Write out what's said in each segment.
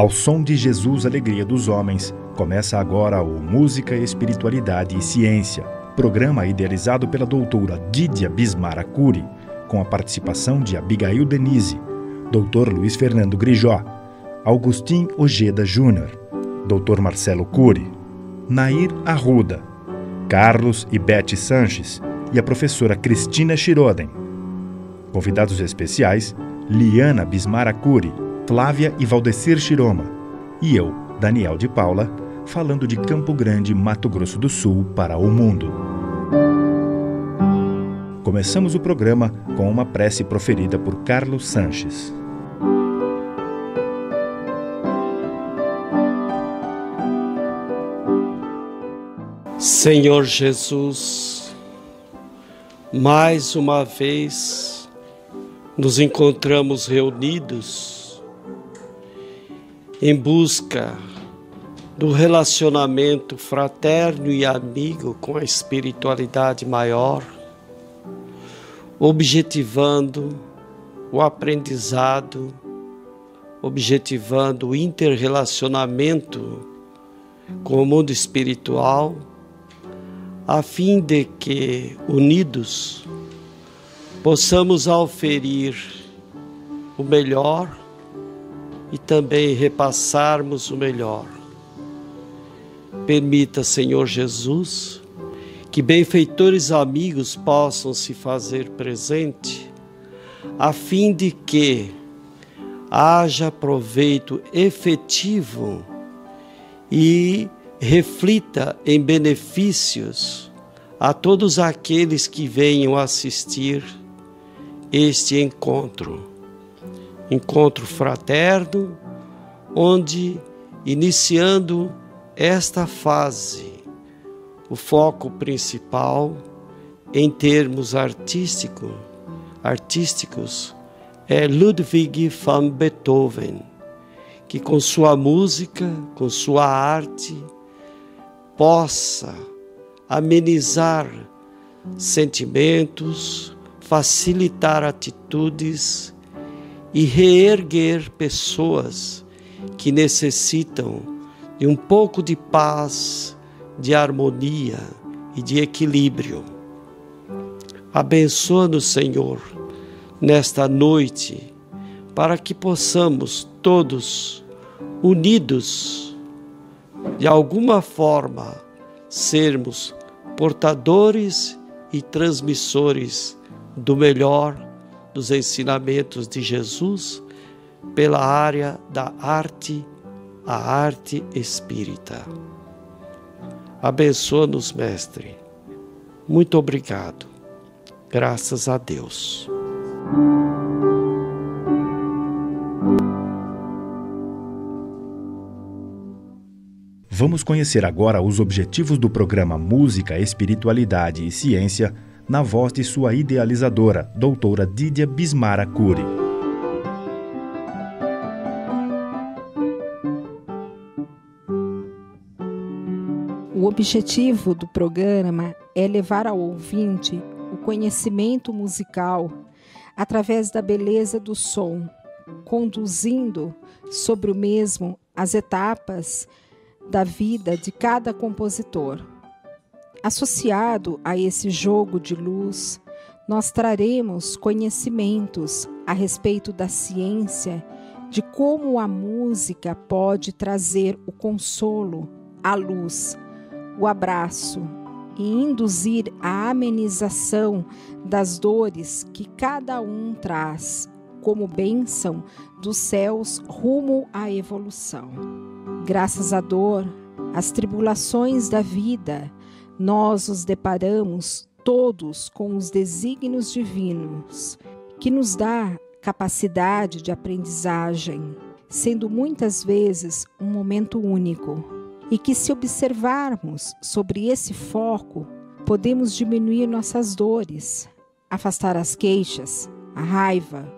Ao som de Jesus, Alegria dos Homens, começa agora o Música, Espiritualidade e Ciência, programa idealizado pela doutora Dídia Bismar Arcuri, com a participação de Abigail Denise, Dr. Luiz Fernando Grijó, Augustin Ojeda Júnior, Dr. Marcelo Cury, Nair Arruda, Carlos e Beth Sanches e a professora Cristina Shiroden. Convidados especiais, Liana Bismar Arcuri, Flávia e Valdecir Chiroma, e eu, Daniel de Paula, falando de Campo Grande, Mato Grosso do Sul, para o mundo. Começamos o programa com uma prece proferida por Carlos Sanches. Senhor Jesus, mais uma vez nos encontramos reunidos em busca do relacionamento fraterno e amigo com a espiritualidade maior, objetivando o aprendizado, objetivando o interrelacionamento com o mundo espiritual, a fim de que, unidos, possamos auferir o melhor e também repassarmos o melhor. Permita, Senhor Jesus, que benfeitores amigos possam se fazer presente, a fim de que haja proveito efetivo e reflita em benefícios a todos aqueles que venham assistir este encontro fraterno, onde, iniciando esta fase, o foco principal em termos artísticos é Ludwig van Beethoven, que com sua música, com sua arte, possa amenizar sentimentos, facilitar atitudes e reerguer pessoas que necessitam de um pouco de paz, de harmonia e de equilíbrio. Abençoa-nos, Senhor, nesta noite, para que possamos todos, unidos, de alguma forma, sermos portadores e transmissores do melhor dos ensinamentos de Jesus pela área da arte, a arte espírita. Abençoa-nos, Mestre. Muito obrigado. Graças a Deus. Vamos conhecer agora os objetivos do programa Música, Espiritualidade e Ciência, na voz de sua idealizadora, doutora Dídia Bismar Arcuri. O objetivo do programa é levar ao ouvinte o conhecimento musical através da beleza do som, conduzindo sobre o mesmo as etapas da vida de cada compositor. Associado a esse jogo de luz, nós traremos conhecimentos a respeito da ciência, de como a música pode trazer o consolo, a luz, o abraço e induzir a amenização das dores que cada um traz, como bênção dos céus rumo à evolução. Graças à dor, às tribulações da vida, nós nos deparamos todos com os desígnios divinos, que nos dá capacidade de aprendizagem, sendo muitas vezes um momento único, e que, se observarmos sobre esse foco, podemos diminuir nossas dores, afastar as queixas, a raiva,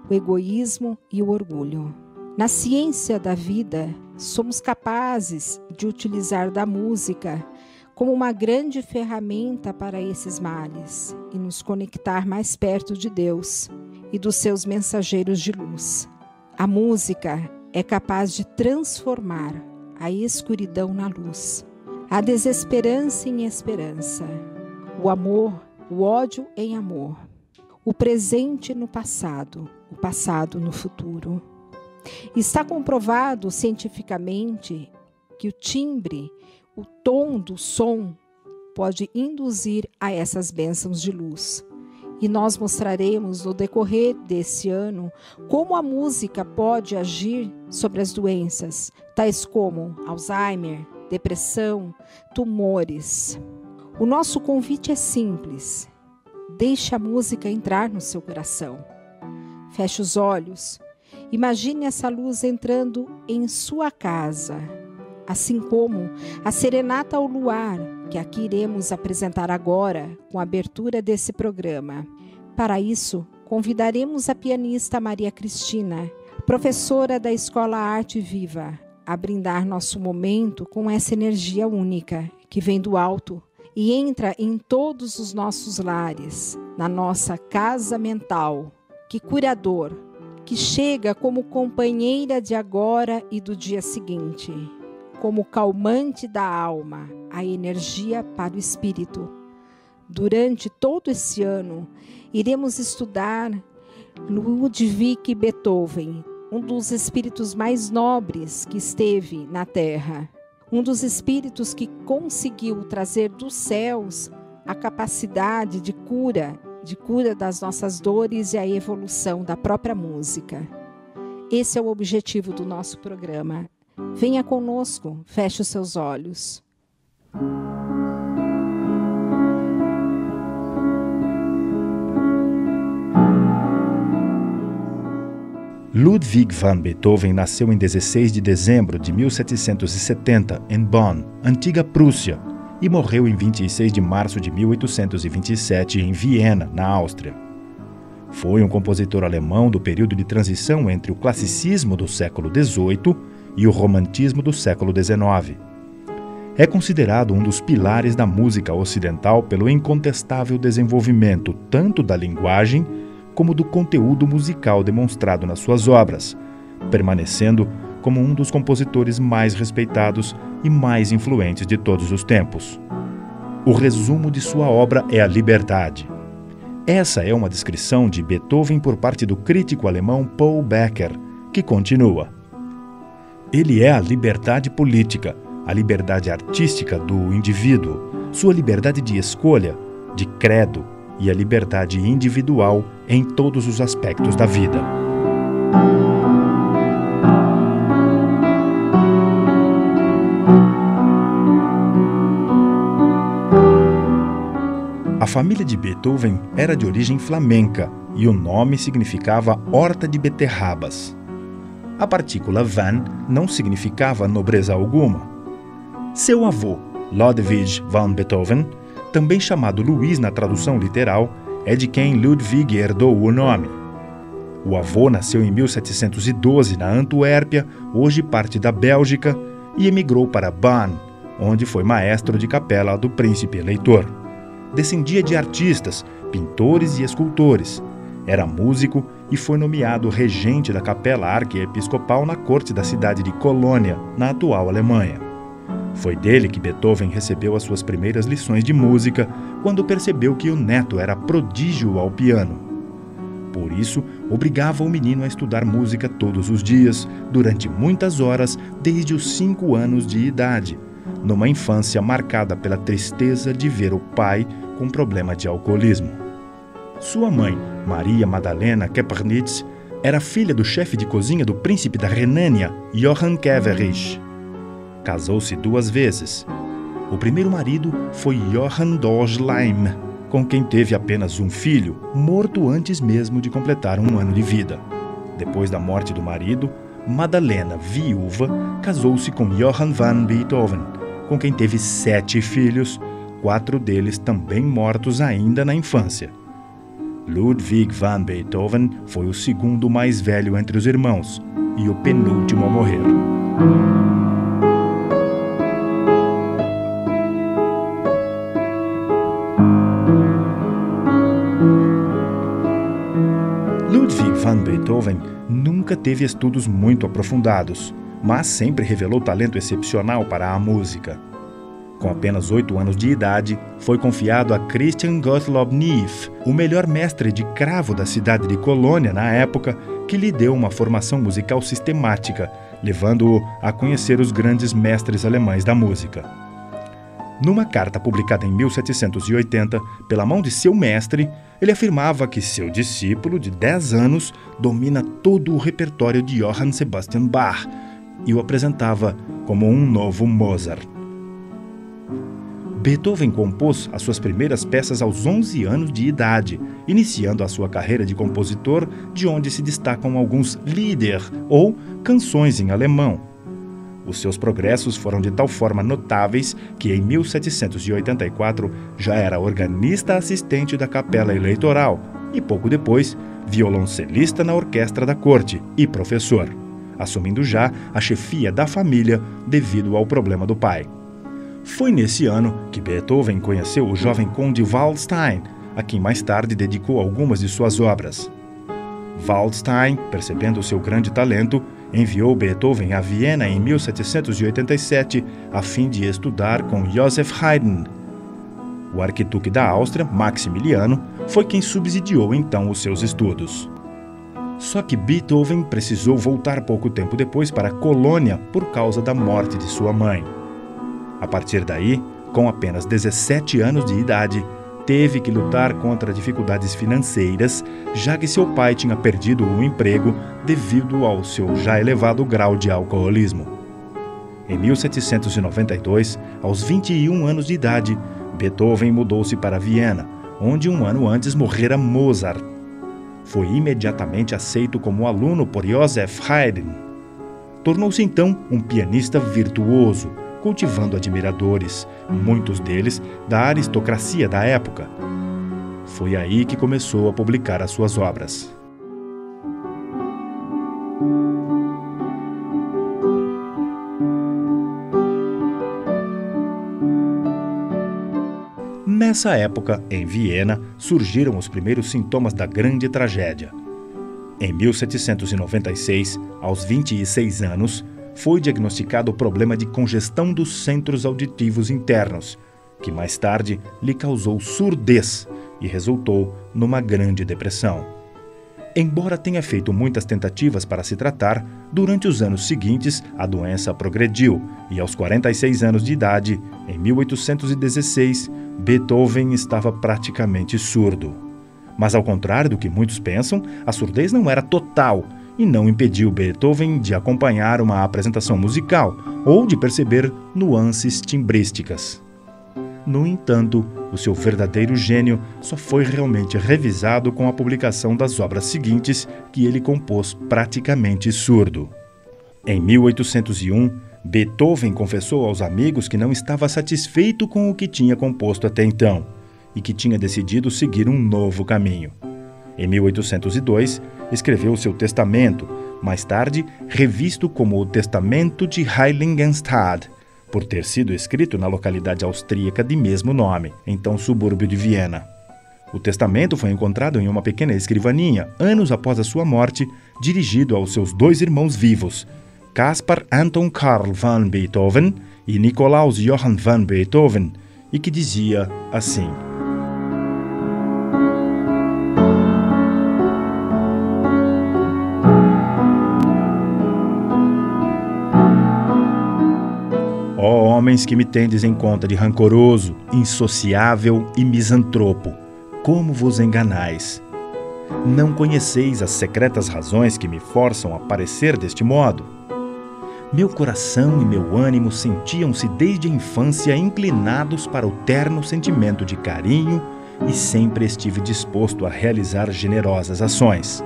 o egoísmo e o orgulho. Na ciência da vida, somos capazes de utilizar da música como uma grande ferramenta para esses males e nos conectar mais perto de Deus e dos seus mensageiros de luz. A música é capaz de transformar a escuridão na luz, a desesperança em esperança, o amor, o ódio em amor, o presente no passado, o passado no futuro. Está comprovado cientificamente que o timbre, o tom do som pode induzir a essas bênçãos de luz. E nós mostraremos no decorrer desse ano como a música pode agir sobre as doenças, tais como Alzheimer, depressão, tumores. O nosso convite é simples. Deixe a música entrar no seu coração. Feche os olhos. Imagine essa luz entrando em sua casa, assim como a serenata ao luar, que aqui iremos apresentar agora com a abertura desse programa. Para isso, convidaremos a pianista Maria Cristina, professora da Escola Arte Viva, a brindar nosso momento com essa energia única que vem do alto e entra em todos os nossos lares, na nossa casa mental. Que curador, que chega como companheira de agora e do dia seguinte, como calmante da alma, a energia para o espírito. Durante todo esse ano, iremos estudar Ludwig Beethoven, um dos espíritos mais nobres que esteve na Terra, um dos espíritos que conseguiu trazer dos céus a capacidade de cura das nossas dores e a evolução da própria música. Esse é o objetivo do nosso programa. Venha conosco, feche os seus olhos. Ludwig van Beethoven nasceu em 16 de dezembro de 1770 em Bonn, antiga Prússia, e morreu em 26 de março de 1827 em Viena, na Áustria. Foi um compositor alemão do período de transição entre o classicismo do século XVIII e o romantismo do século XIX. É considerado um dos pilares da música ocidental pelo incontestável desenvolvimento tanto da linguagem como do conteúdo musical demonstrado nas suas obras, permanecendo como um dos compositores mais respeitados e mais influentes de todos os tempos. O resumo de sua obra é a liberdade. Essa é uma descrição de Beethoven por parte do crítico alemão Paul Becker, que continua: ele é a liberdade política, a liberdade artística do indivíduo, sua liberdade de escolha, de credo e a liberdade individual em todos os aspectos da vida. A família de Beethoven era de origem flamenca e o nome significava horta de beterrabas. A partícula van não significava nobreza alguma. Seu avô, Ludwig van Beethoven, também chamado Luís na tradução literal, é de quem Ludwig herdou o nome. O avô nasceu em 1712 na Antuérpia, hoje parte da Bélgica, e emigrou para Bonn, onde foi maestro de capela do príncipe eleitor. Descendia de artistas, pintores e escultores. Era músico e foi nomeado regente da capela arquiepiscopal na corte da cidade de Colônia, na atual Alemanha. Foi dele que Beethoven recebeu as suas primeiras lições de música, quando percebeu que o neto era prodígio ao piano. Por isso, obrigava o menino a estudar música todos os dias, durante muitas horas, desde os 5 anos de idade, numa infância marcada pela tristeza de ver o pai com problema de alcoolismo. Sua mãe, Maria Madalena Kepernitz, era filha do chefe de cozinha do príncipe da Renânia, Johann Keverich. Casou-se 2 vezes. O primeiro marido foi Johann Dorsleim, com quem teve apenas um filho, morto antes mesmo de completar 1 ano de vida. Depois da morte do marido, Madalena, viúva, casou-se com Johann van Beethoven, com quem teve 7 filhos, 4 deles também mortos ainda na infância. Ludwig van Beethoven foi o segundo mais velho entre os irmãos e o penúltimo a morrer. Ludwig van Beethoven nunca nunca teve estudos muito aprofundados, mas sempre revelou talento excepcional para a música. Com apenas 8 anos de idade, foi confiado a Christian Gottlob Neef, o melhor mestre de cravo da cidade de Colônia na época, que lhe deu uma formação musical sistemática, levando-o a conhecer os grandes mestres alemães da música. Numa carta publicada em 1780, pela mão de seu mestre, ele afirmava que seu discípulo de 10 anos domina todo o repertório de Johann Sebastian Bach e o apresentava como um novo Mozart. Beethoven compôs as suas primeiras peças aos 11 anos de idade, iniciando a sua carreira de compositor, de onde se destacam alguns Lieder, ou canções em alemão. Os seus progressos foram de tal forma notáveis que, em 1784, já era organista assistente da Capela Eleitoral e, pouco depois, violoncelista na orquestra da corte e professor, assumindo já a chefia da família devido ao problema do pai. Foi nesse ano que Beethoven conheceu o jovem conde Waldstein, a quem mais tarde dedicou algumas de suas obras. Waldstein, percebendo seu grande talento, enviou Beethoven a Viena em 1787 a fim de estudar com Joseph Haydn. O arquiduque da Áustria, Maximiliano, foi quem subsidiou então os seus estudos. Só que Beethoven precisou voltar pouco tempo depois para Colônia por causa da morte de sua mãe. A partir daí, com apenas 17 anos de idade, teve que lutar contra dificuldades financeiras, já que seu pai tinha perdido o emprego devido ao seu já elevado grau de alcoolismo. Em 1792, aos 21 anos de idade, Beethoven mudou-se para Viena, onde um ano antes morrera Mozart. Foi imediatamente aceito como aluno por Joseph Haydn. Tornou-se então um pianista virtuoso, cultivando admiradores, muitos deles da aristocracia da época. Foi aí que começou a publicar as suas obras. Nessa época, em Viena, surgiram os primeiros sintomas da grande tragédia. Em 1796, aos 26 anos, foi diagnosticado o problema de congestão dos centros auditivos internos, que mais tarde lhe causou surdez e resultou numa grande depressão. Embora tenha feito muitas tentativas para se tratar, durante os anos seguintes a doença progrediu e aos 46 anos de idade, em 1816, Beethoven estava praticamente surdo. Mas ao contrário do que muitos pensam, a surdez não era total e não impediu Beethoven de acompanhar uma apresentação musical ou de perceber nuances timbrísticas. No entanto, o seu verdadeiro gênio só foi realmente revisado com a publicação das obras seguintes, que ele compôs praticamente surdo. Em 1801, Beethoven confessou aos amigos que não estava satisfeito com o que tinha composto até então e que tinha decidido seguir um novo caminho. Em 1802, escreveu seu testamento, mais tarde revisto como o Testamento de Heiligenstadt, por ter sido escrito na localidade austríaca de mesmo nome, então subúrbio de Viena. O testamento foi encontrado em uma pequena escrivaninha, anos após a sua morte, dirigido aos seus 2 irmãos vivos, Caspar Anton Karl van Beethoven e Nikolaus Johann van Beethoven, e que dizia assim: Ó homens que me tendes em conta de rancoroso, insociável e misantropo, como vos enganais? Não conheceis as secretas razões que me forçam a parecer deste modo? Meu coração e meu ânimo sentiam-se desde a infância inclinados para o terno sentimento de carinho e sempre estive disposto a realizar generosas ações.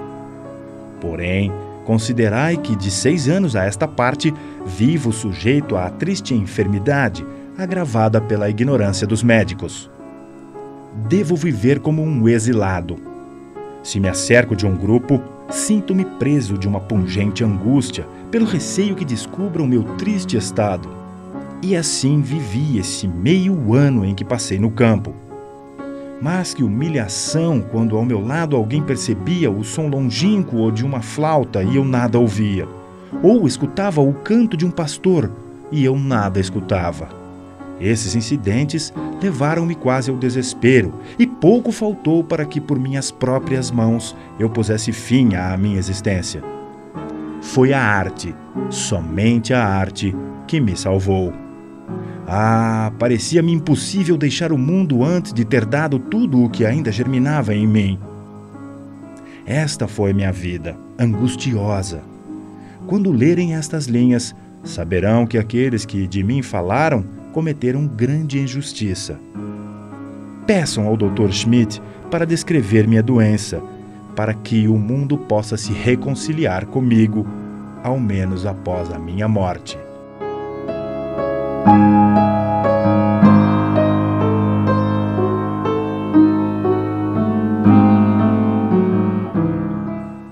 Porém, considerai que de 6 anos a esta parte vivo sujeito à triste enfermidade, agravada pela ignorância dos médicos. Devo viver como um exilado. Se me acerco de um grupo, sinto-me preso de uma pungente angústia, pelo receio que descubra o meu triste estado. E assim vivi esse meio ano em que passei no campo. Mas que humilhação quando ao meu lado alguém percebia o som longínquo ou de uma flauta e eu nada ouvia. Ou escutava o canto de um pastor e eu nada escutava. Esses incidentes levaram-me quase ao desespero e pouco faltou para que por minhas próprias mãos eu pusesse fim à minha existência. Foi a arte, somente a arte, que me salvou. Parecia-me impossível deixar o mundo antes de ter dado tudo o que ainda germinava em mim. Esta foi minha vida, angustiosa. Quando lerem estas linhas, saberão que aqueles que de mim falaram cometeram grande injustiça. Peçam ao Dr. Schmidt para descrever minha doença, para que o mundo possa se reconciliar comigo, ao menos após a minha morte.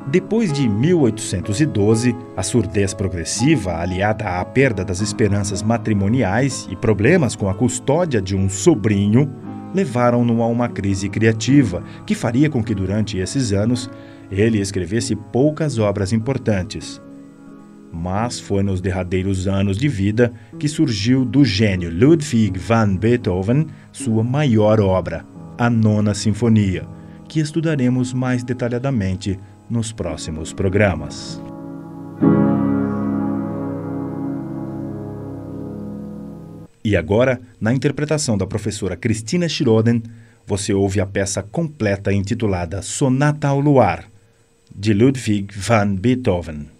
Depois de 1812, a surdez progressiva, aliada à perda das esperanças matrimoniais e problemas com a custódia de um sobrinho, levaram-no a uma crise criativa que faria com que durante esses anos ele escrevesse poucas obras importantes. Mas foi nos derradeiros anos de vida que surgiu do gênio Ludwig van Beethoven sua maior obra, a Nona Sinfonia, que estudaremos mais detalhadamente nos próximos programas. E agora, na interpretação da professora Cristina Schroden, você ouve a peça completa intitulada Sonata ao Luar, de Ludwig van Beethoven.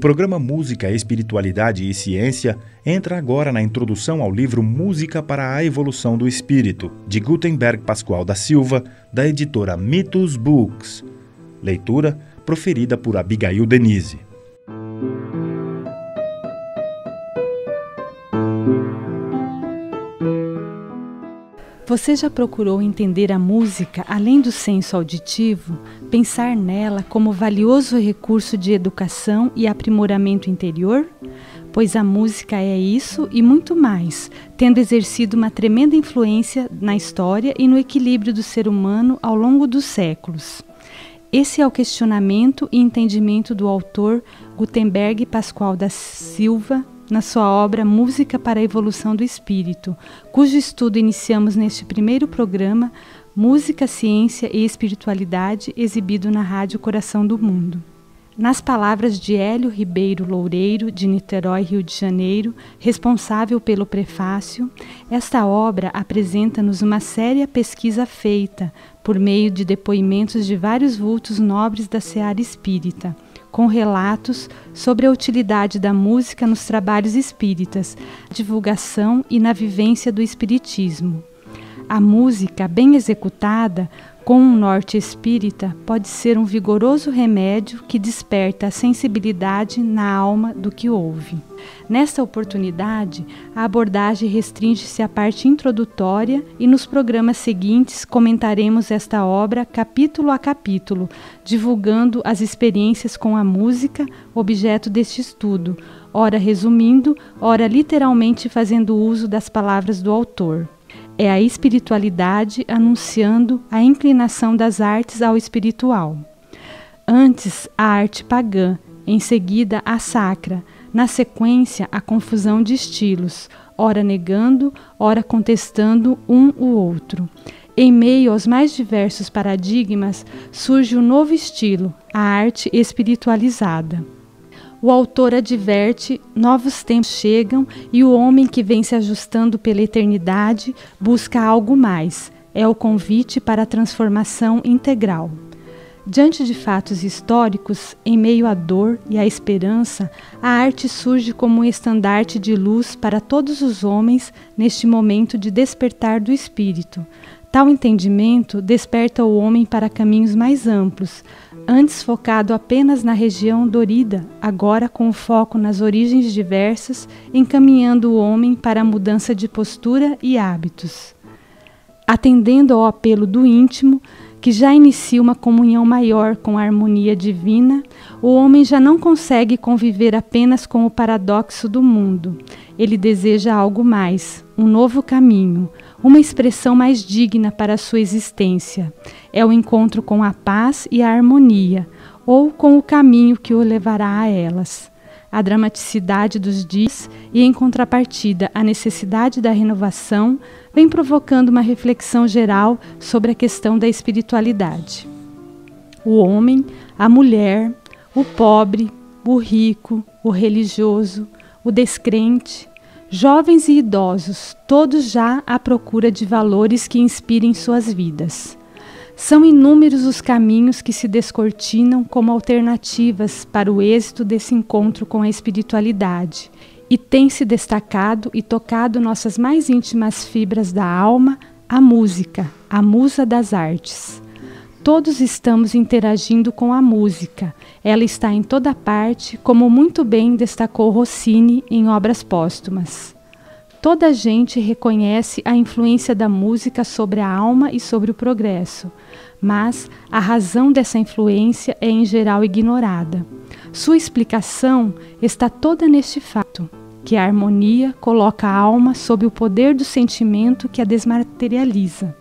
programa Música, Espiritualidade e Ciência entra agora na introdução ao livro Música para a Evolução do Espírito, de Gutenberg Pascoal da Silva, da editora Mitos Books. Leitura proferida por Abigail Denise. Você já procurou entender a música além do senso auditivo, pensar nela como valioso recurso de educação e aprimoramento interior? Pois a música é isso e muito mais, tendo exercido uma tremenda influência na história e no equilíbrio do ser humano ao longo dos séculos. Esse é o questionamento e entendimento do autor Gutenberg Pascoal da Silva, na sua obra Música para a Evolução do Espírito, cujo estudo iniciamos neste primeiro programa, Música, Ciência e Espiritualidade, exibido na Rádio Coração do Mundo. Nas palavras de Hélio Ribeiro Loureiro, de Niterói, Rio de Janeiro, responsável pelo prefácio, esta obra apresenta-nos uma séria pesquisa feita, por meio de depoimentos de vários vultos nobres da seara espírita, com relatos sobre a utilidade da música nos trabalhos espíritas, divulgação e na vivência do espiritismo. A música, bem executada, com um norte espírita, pode ser um vigoroso remédio que desperta a sensibilidade na alma do que ouve. Nesta oportunidade, a abordagem restringe-se à parte introdutória e nos programas seguintes comentaremos esta obra capítulo a capítulo, divulgando as experiências com a música, objeto deste estudo, ora resumindo, ora literalmente fazendo uso das palavras do autor. É a espiritualidade anunciando a inclinação das artes ao espiritual. Antes, a arte pagã, em seguida, a sacra, na sequência, a confusão de estilos, ora negando, ora contestando um o outro. Em meio aos mais diversos paradigmas, surge um novo estilo, a arte espiritualizada. O autor adverte, novos tempos chegam e o homem que vem se ajustando pela eternidade busca algo mais. É o convite para a transformação integral. Diante de fatos históricos, em meio à dor e à esperança, a arte surge como um estandarte de luz para todos os homens neste momento de despertar do espírito. Tal entendimento desperta o homem para caminhos mais amplos, antes focado apenas na região dorida, agora com foco nas origens diversas, encaminhando o homem para a mudança de postura e hábitos. Atendendo ao apelo do íntimo, que já inicia uma comunhão maior com a harmonia divina, o homem já não consegue conviver apenas com o paradoxo do mundo. Ele deseja algo mais, um novo caminho, uma expressão mais digna para a sua existência. É o encontro com a paz e a harmonia, ou com o caminho que o levará a elas. A dramaticidade dos dias e, em contrapartida, a necessidade da renovação vem provocando uma reflexão geral sobre a questão da espiritualidade. O homem, a mulher, o pobre, o rico, o religioso, o descrente, jovens e idosos, todos já à procura de valores que inspirem suas vidas. São inúmeros os caminhos que se descortinam como alternativas para o êxito desse encontro com a espiritualidade, e tem se destacado e tocado nossas mais íntimas fibras da alma, a música, a musa das artes. Todos estamos interagindo com a música, ela está em toda parte, como muito bem destacou Rossini em obras póstumas. Toda a gente reconhece a influência da música sobre a alma e sobre o progresso, mas a razão dessa influência é em geral ignorada. Sua explicação está toda neste fato, que a harmonia coloca a alma sob o poder do sentimento que a desmaterializa.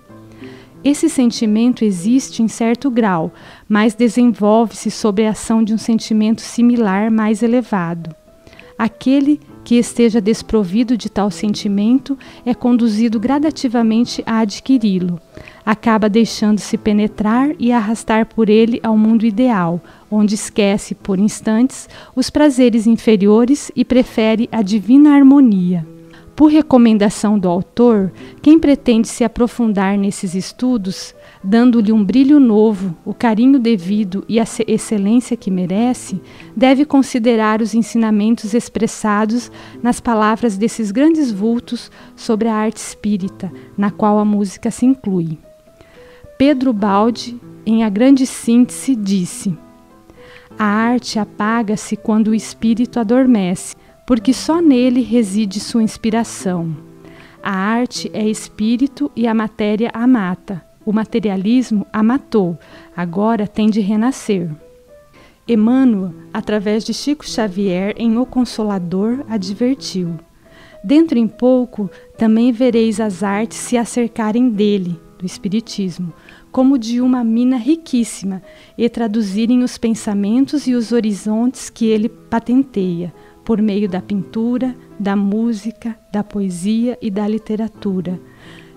Esse sentimento existe em certo grau, mas desenvolve-se sob a ação de um sentimento similar mais elevado. Aquele que esteja desprovido de tal sentimento é conduzido gradativamente a adquiri-lo. Acaba deixando-se penetrar e arrastar por ele ao mundo ideal, onde esquece, por instantes, os prazeres inferiores e prefere a divina harmonia. Por recomendação do autor, quem pretende se aprofundar nesses estudos, dando-lhe um brilho novo, o carinho devido e a excelência que merece, deve considerar os ensinamentos expressados nas palavras desses grandes vultos sobre a arte espírita, na qual a música se inclui. Pedro Baldi, em A Grande Síntese, disse: a arte apaga-se quando o espírito adormece, porque só nele reside sua inspiração. A arte é espírito e a matéria a mata. O materialismo a matou, agora tem de renascer. Emmanuel, através de Chico Xavier, em O Consolador, advertiu: dentro em pouco também vereis as artes se acercarem dele, do Espiritismo, como de uma mina riquíssima, e traduzirem os pensamentos e os horizontes que ele patenteia, por meio da pintura, da música, da poesia e da literatura.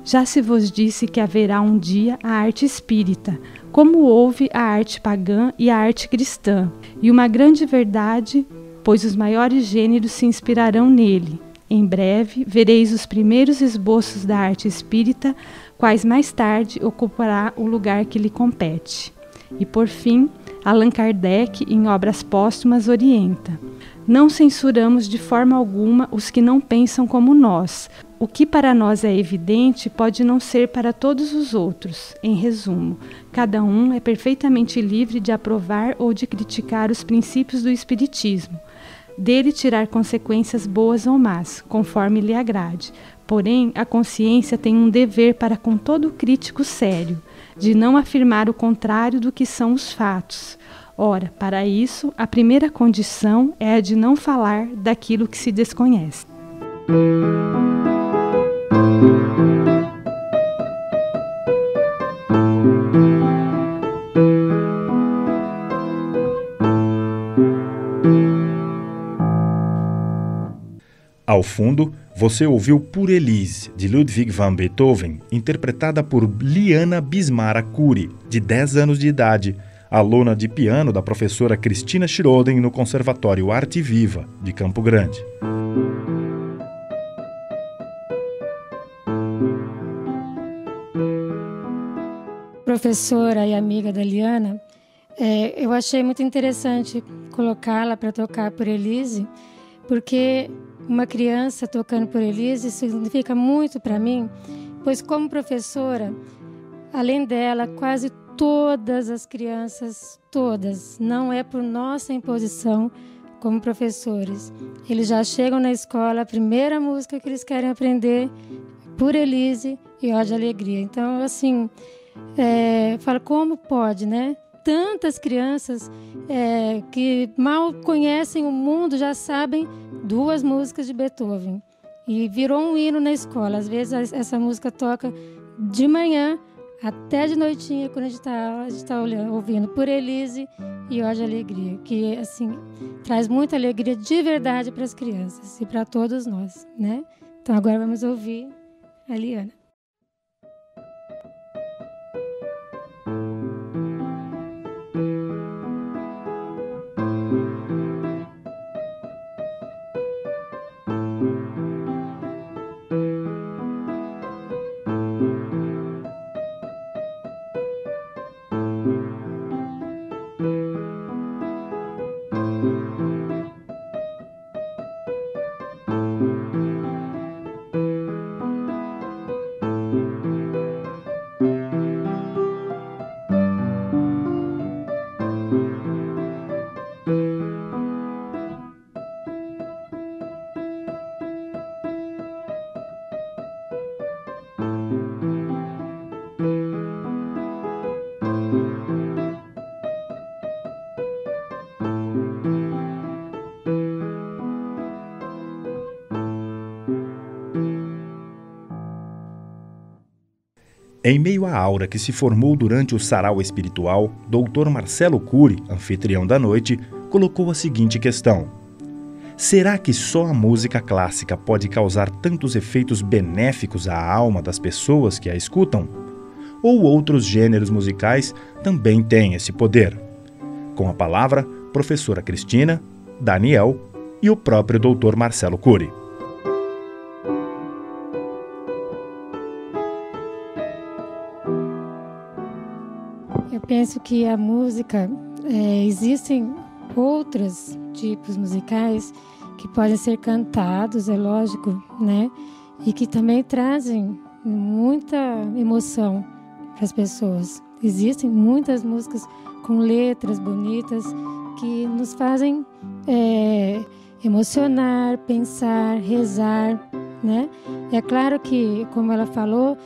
Já se vos disse que haverá um dia a arte espírita, como houve a arte pagã e a arte cristã, e uma grande verdade, pois os maiores gêneros se inspirarão nele. Em breve vereis os primeiros esboços da arte espírita, quais mais tarde ocupará o lugar que lhe compete. E por fim, Allan Kardec, em Obras Póstumas, orienta: não censuramos de forma alguma os que não pensam como nós. O que para nós é evidente pode não ser para todos os outros. Em resumo, cada um é perfeitamente livre de aprovar ou de criticar os princípios do Espiritismo, dele tirar consequências boas ou más, conforme lhe agrade. Porém, a consciência tem um dever para com todo crítico sério, de não afirmar o contrário do que são os fatos. Ora, para isso, a primeira condição é a de não falar daquilo que se desconhece. Ao fundo, você ouviu Por Elise, de Ludwig van Beethoven, interpretada por Liana Bismara Cury, de 10 anos de idade, aluna de piano da professora Cristina Schroden no Conservatório Arte Viva, de Campo Grande. Professora e amiga da Liana, eu achei muito interessante colocá-la para tocar por Elise, porque uma criança tocando por Elise significa muito para mim, pois como professora, além dela, quase todas as crianças, todas, não é por nossa imposição como professores. Eles já chegam na escola, a primeira música que eles querem aprender, por Elise e Ó de Alegria. Então, assim, falo, como pode, né? Tantas crianças que mal conhecem o mundo já sabem 2 músicas de Beethoven. E virou um hino na escola. Às vezes essa música toca de manhã até de noitinha, quando a gente está ouvindo por Elise e Ó de Alegria, que assim traz muita alegria de verdade para as crianças e para todos nós, né? Então agora vamos ouvir a Liana. Em meio à aura que se formou durante o sarau espiritual, Dr. Marcelo Cury, anfitrião da noite, colocou a seguinte questão: será que só a música clássica pode causar tantos efeitos benéficos à alma das pessoas que a escutam? Ou outros gêneros musicais também têm esse poder? Com a palavra, professora Cristina, Daniel e o próprio Dr. Marcelo Cury. penso que a música, existem outros tipos musicais que podem ser cantados, é lógico, né? E que também trazem muita emoção para as pessoas. Existem muitas músicas com letras bonitas que nos fazem emocionar, pensar, rezar, né? É claro que, como ela falou,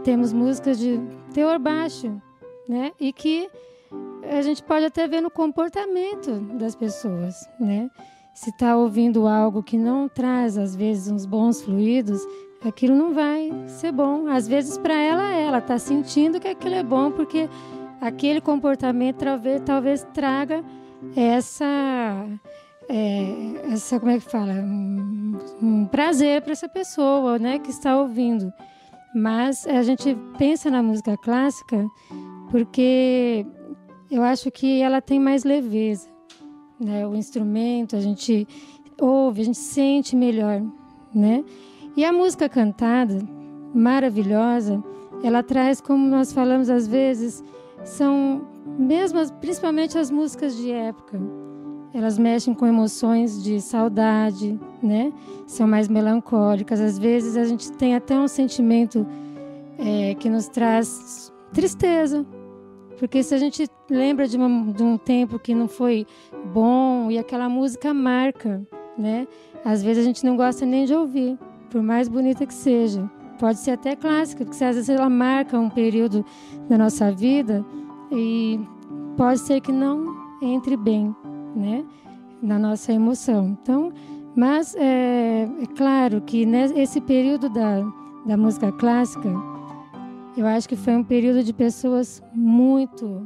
temos músicas de teor baixo, né? E que a gente pode até ver no comportamento das pessoas, né? Se está ouvindo algo que não traz, às vezes, uns bons fluidos, aquilo não vai ser bom. Às vezes, para ela está sentindo que aquilo é bom, porque aquele comportamento talvez traga essa como é que fala? Um prazer para essa pessoa, né, que está ouvindo. Mas a gente pensa na música clássica porque eu acho que ela tem mais leveza, né? O instrumento, a gente ouve, a gente sente melhor, né? E a música cantada, maravilhosa, ela traz, como nós falamos às vezes, são mesmas, principalmente as músicas de época. Elas mexem com emoções de saudade, né? São mais melancólicas. Às vezes a gente tem até um sentimento que nos traz tristeza. Porque se a gente lembra de um tempo que não foi bom e aquela música marca, né? Às vezes a gente não gosta nem de ouvir, por mais bonita que seja. Pode ser até clássica, porque às vezes ela marca um período da nossa vida e pode ser que não entre bem, né, na nossa emoção. Então, mas é claro que nesse período da música clássica, eu acho que foi um período de pessoas muito,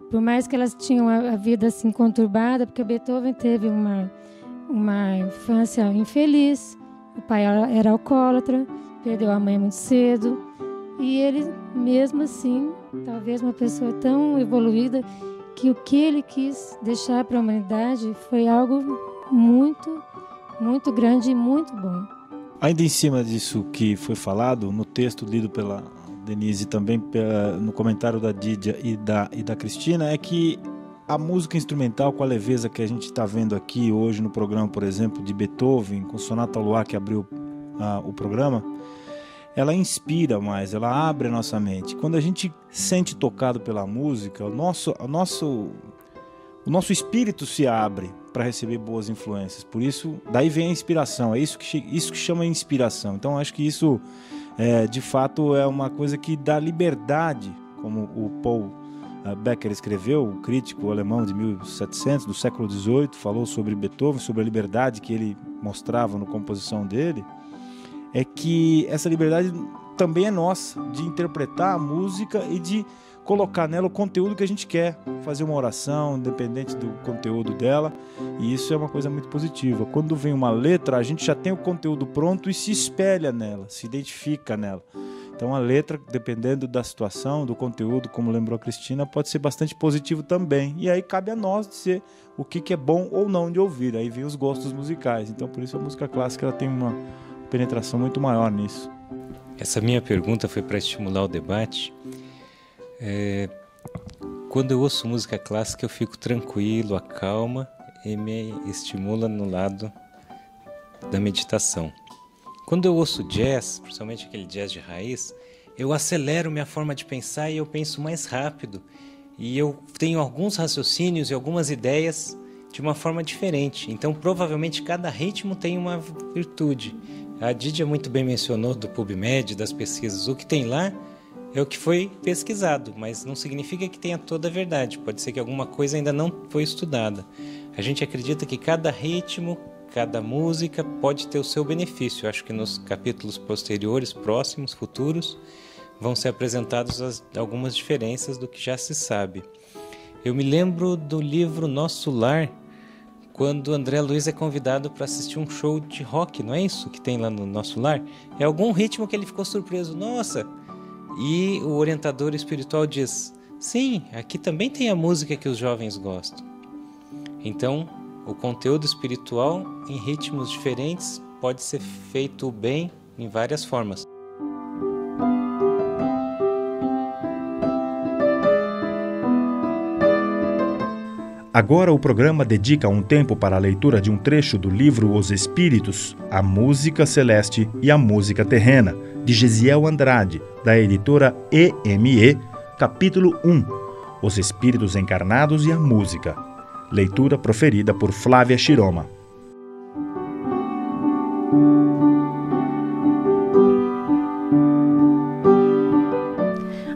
por mais que elas tinham a vida assim conturbada, porque Beethoven teve uma infância infeliz, o pai era alcoólatra, perdeu a mãe muito cedo, e ele mesmo assim, talvez uma pessoa tão evoluída, que o que ele quis deixar para a humanidade foi algo muito, muito grande e muito bom. Ainda em cima disso que foi falado, no texto lido pela Denise e também no comentário da Dídia e da Cristina, é que a música instrumental, com a leveza que a gente está vendo aqui hoje no programa, por exemplo, de Beethoven, com Sonata ao Luar, que abriu o programa, ela inspira mais, ela abre a nossa mente. Quando a gente sente tocado pela música, o nosso espírito se abre para receber boas influências. Por isso, daí vem a inspiração, é isso que chama inspiração. Então, acho que isso, de fato, é uma coisa que dá liberdade, como o Paul Becker escreveu, o crítico alemão de 1700, do século XVIII, falou sobre Beethoven, sobre a liberdade que ele mostrava na composição dele. É que essa liberdade também é nossa, de interpretar a música e de colocar nela o conteúdo que a gente quer, fazer uma oração, independente do conteúdo dela, e isso é uma coisa muito positiva. Quando vem uma letra, a gente já tem o conteúdo pronto e se espelha nela, se identifica nela. Então a letra, dependendo da situação, do conteúdo, como lembrou a Cristina, pode ser bastante positivo também, e aí cabe a nós dizer o que é bom ou não de ouvir, aí vem os gostos musicais. Então por isso a música clássica ela tem uma penetração muito maior nisso. Essa minha pergunta foi para estimular o debate. Quando eu ouço música clássica eu fico tranquilo, acalma e me estimula no lado da meditação. Quando eu ouço jazz, principalmente aquele jazz de raiz, eu acelero minha forma de pensar e eu penso mais rápido e eu tenho alguns raciocínios e algumas ideias de uma forma diferente. Então provavelmente cada ritmo tem uma virtude. A Dídia muito bem mencionou do PubMed, das pesquisas. O que tem lá é o que foi pesquisado, mas não significa que tenha toda a verdade. Pode ser que alguma coisa ainda não foi estudada. A gente acredita que cada ritmo, cada música pode ter o seu benefício. Eu acho que nos capítulos posteriores, próximos, futuros, vão ser apresentadas algumas diferenças do que já se sabe. Eu me lembro do livro Nosso Lar, quando André Luiz é convidado para assistir um show de rock, não é isso que tem lá no Nosso Lar? É algum ritmo que ele ficou surpreso, nossa! E o orientador espiritual diz, sim, aqui também tem a música que os jovens gostam. Então, o conteúdo espiritual em ritmos diferentes pode ser feito bem em várias formas. Agora o programa dedica um tempo para a leitura de um trecho do livro Os Espíritos, a Música Celeste e a Música Terrena, de Gesiel Andrade, da editora EME, capítulo 1, Os Espíritos Encarnados e a Música. Leitura proferida por Flávia Chiroma.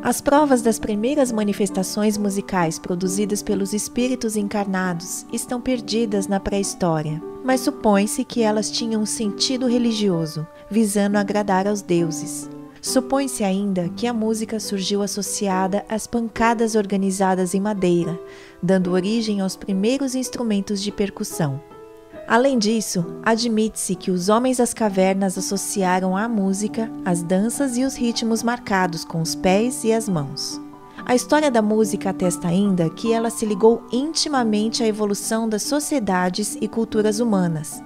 As provas das primeiras manifestações musicais produzidas pelos espíritos encarnados estão perdidas na pré-história, mas supõe-se que elas tinham um sentido religioso, visando agradar aos deuses. Supõe-se ainda que a música surgiu associada às pancadas organizadas em madeira, dando origem aos primeiros instrumentos de percussão. Além disso, admite-se que os homens das cavernas associaram à música as danças e os ritmos marcados com os pés e as mãos. A história da música atesta ainda que ela se ligou intimamente à evolução das sociedades e culturas humanas.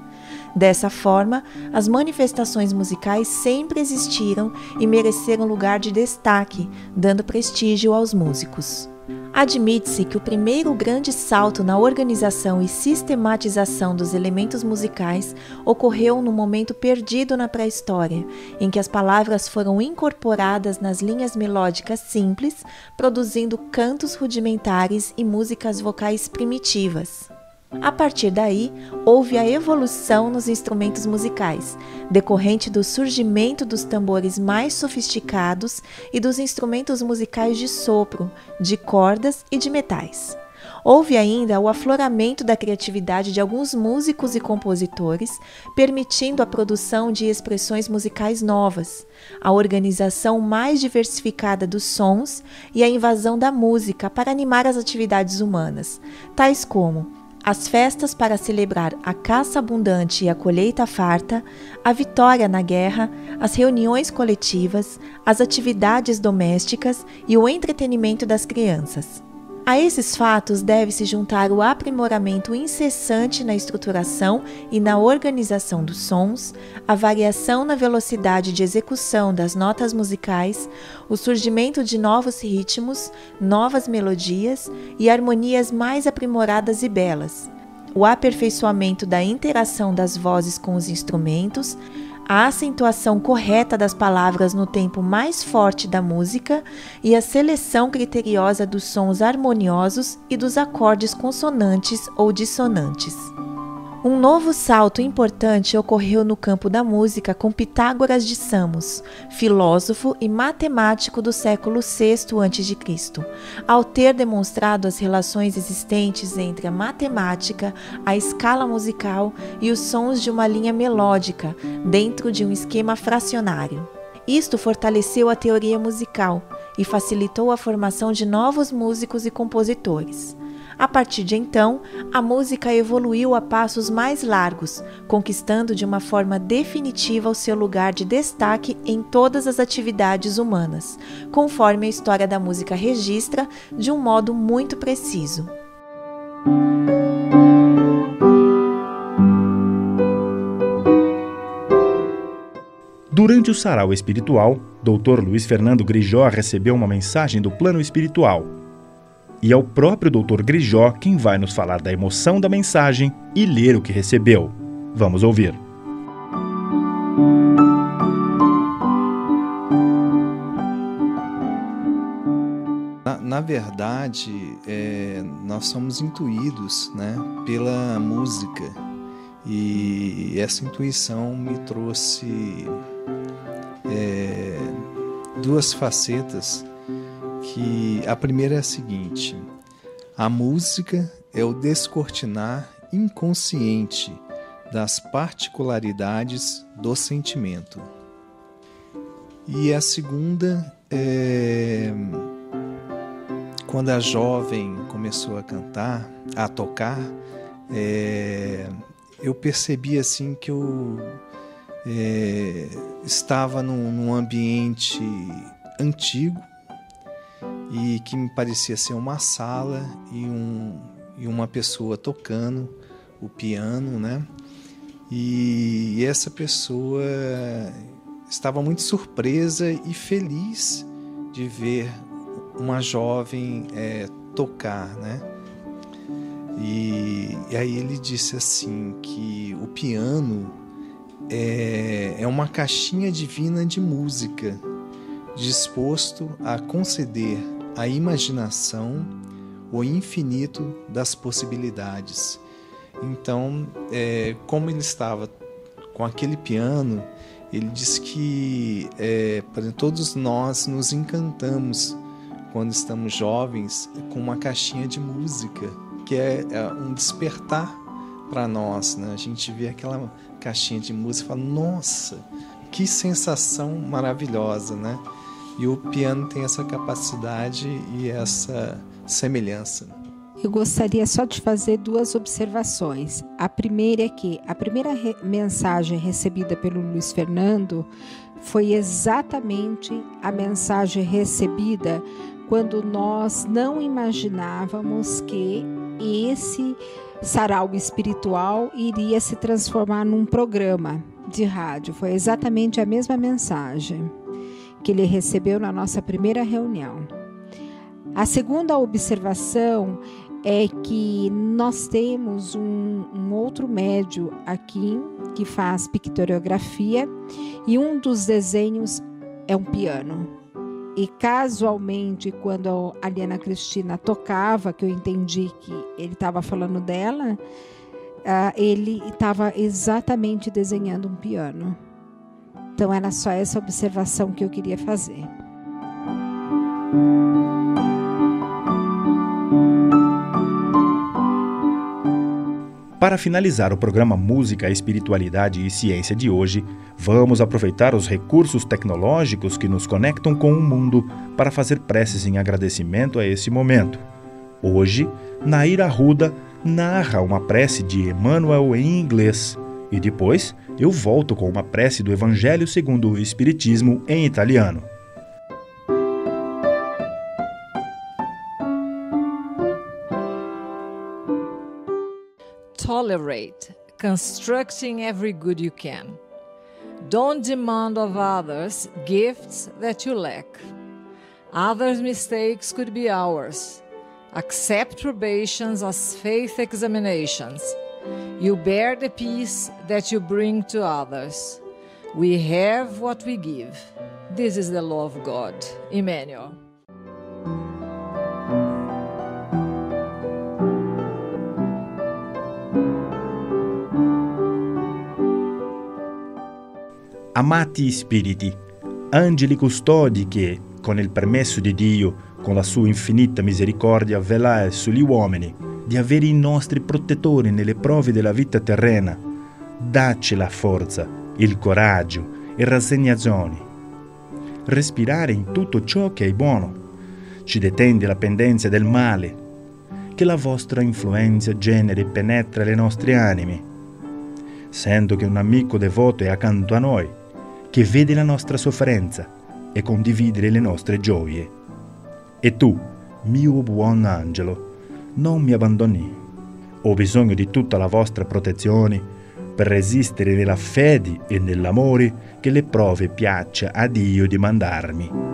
Dessa forma, as manifestações musicais sempre existiram e mereceram lugar de destaque, dando prestígio aos músicos. Admite-se que o primeiro grande salto na organização e sistematização dos elementos musicais ocorreu no momento perdido na pré-história, em que as palavras foram incorporadas nas linhas melódicas simples, produzindo cantos rudimentares e músicas vocais primitivas. A partir daí, houve a evolução nos instrumentos musicais, decorrente do surgimento dos tambores mais sofisticados e dos instrumentos musicais de sopro, de cordas e de metais. Houve ainda o afloramento da criatividade de alguns músicos e compositores, permitindo a produção de expressões musicais novas, a organização mais diversificada dos sons e a invasão da música para animar as atividades humanas, tais como as festas para celebrar a caça abundante e a colheita farta, a vitória na guerra, as reuniões coletivas, as atividades domésticas e o entretenimento das crianças. A esses fatos deve-se juntar o aprimoramento incessante na estruturação e na organização dos sons, a variação na velocidade de execução das notas musicais, o surgimento de novos ritmos, novas melodias e harmonias mais aprimoradas e belas, o aperfeiçoamento da interação das vozes com os instrumentos, a acentuação correta das palavras no tempo mais forte da música e a seleção criteriosa dos sons harmoniosos e dos acordes consonantes ou dissonantes. Um novo salto importante ocorreu no campo da música com Pitágoras de Samos, filósofo e matemático do século VI a.C., ao ter demonstrado as relações existentes entre a matemática, a escala musical e os sons de uma linha melódica dentro de um esquema fracionário. Isto fortaleceu a teoria musical e facilitou a formação de novos músicos e compositores. A partir de então, a música evoluiu a passos mais largos, conquistando de uma forma definitiva o seu lugar de destaque em todas as atividades humanas, conforme a história da música registra de um modo muito preciso. Durante o sarau espiritual, Dr. Luiz Fernando Grijó recebeu uma mensagem do plano espiritual. E é o próprio Dr. Grijó quem vai nos falar da emoção da mensagem e ler o que recebeu. Vamos ouvir. Na verdade, nós somos intuídos, né, pela música. E essa intuição me trouxe duas facetas. Que a primeira é a seguinte: a música é o descortinar inconsciente das particularidades do sentimento. E a segunda é quando a jovem começou a cantar, a tocar, eu percebi assim que eu estava num ambiente antigo e que me parecia ser uma sala e uma pessoa tocando o piano, né? E essa pessoa estava muito surpresa e feliz de ver uma jovem tocar, né? E aí ele disse assim que o piano é uma caixinha divina de música, disposto a conceder à imaginação o infinito das possibilidades. Então, como ele estava com aquele piano, ele disse que todos nós nos encantamos quando estamos jovens com uma caixinha de música, que é um despertar para nós, né? A gente vê aquela caixinha de música e fala, nossa, que sensação maravilhosa, né? E o piano tem essa capacidade e essa semelhança. Eu gostaria só de fazer 2 observações. A primeira é que a primeira mensagem recebida pelo Luiz Fernando foi exatamente a mensagem recebida quando nós não imaginávamos que esse sarau espiritual iria se transformar num programa de rádio. Foi exatamente a mesma mensagem que ele recebeu na nossa primeira reunião. A segunda observação é que nós temos um outro médium aqui que faz pictoriografia e um dos desenhos é um piano. E casualmente, quando a Liana Cristina tocava, que eu entendi que ele estava falando dela, ele estava exatamente desenhando um piano. Então era só essa observação que eu queria fazer. Para finalizar o programa Música, Espiritualidade e Ciência de hoje, vamos aproveitar os recursos tecnológicos que nos conectam com o mundo para fazer preces em agradecimento a esse momento. Hoje, Nair Arruda narra uma prece de Emmanuel em inglês e depois eu volto com uma prece do Evangelho segundo o Espiritismo em italiano. Tolerate, constructing every good you can. Don't demand of others gifts that you lack. Others' mistakes could be ours. Accept probations as faith examinations. You bear the peace that you bring to others. We have what we give. This is the law of God. Emmanuel. Amati spiriti, angeli custodi che, con il permesso di Dio, con la sua infinita misericordia, velai sugli uomini, di avere i nostri protettori nelle prove della vita terrena, dacci la forza, il coraggio e rassegnazione. Respirare in tutto ciò che è buono, ci detende la pendenza del male, che la vostra influenza generi e penetra le nostre anime. Sento che un amico devoto è accanto a noi, che vede la nostra sofferenza e condivide le nostre gioie. E tu, mio buon angelo, non mi abbandoni. Ho bisogno di tutta la vostra protezione per resistere nella fede e nell'amore che le prove piaccia a Dio di mandarmi.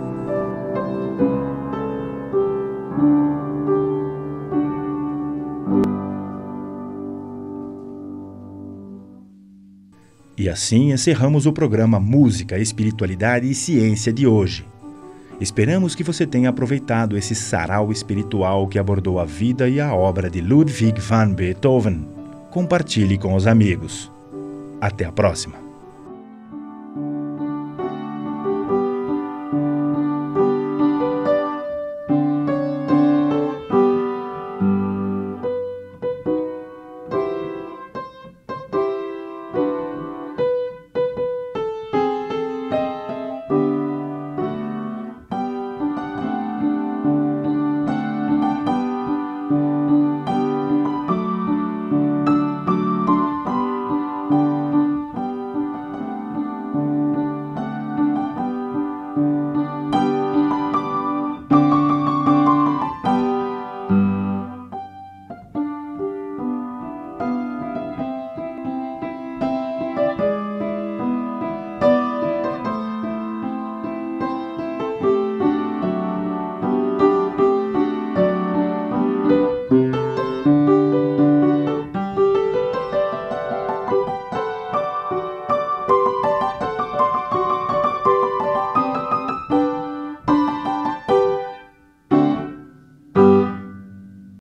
E assim encerramos o programa Música, Espiritualidade e Ciência de hoje. Esperamos que você tenha aproveitado esse sarau espiritual que abordou a vida e a obra de Ludwig van Beethoven. Compartilhe com os amigos. Até a próxima!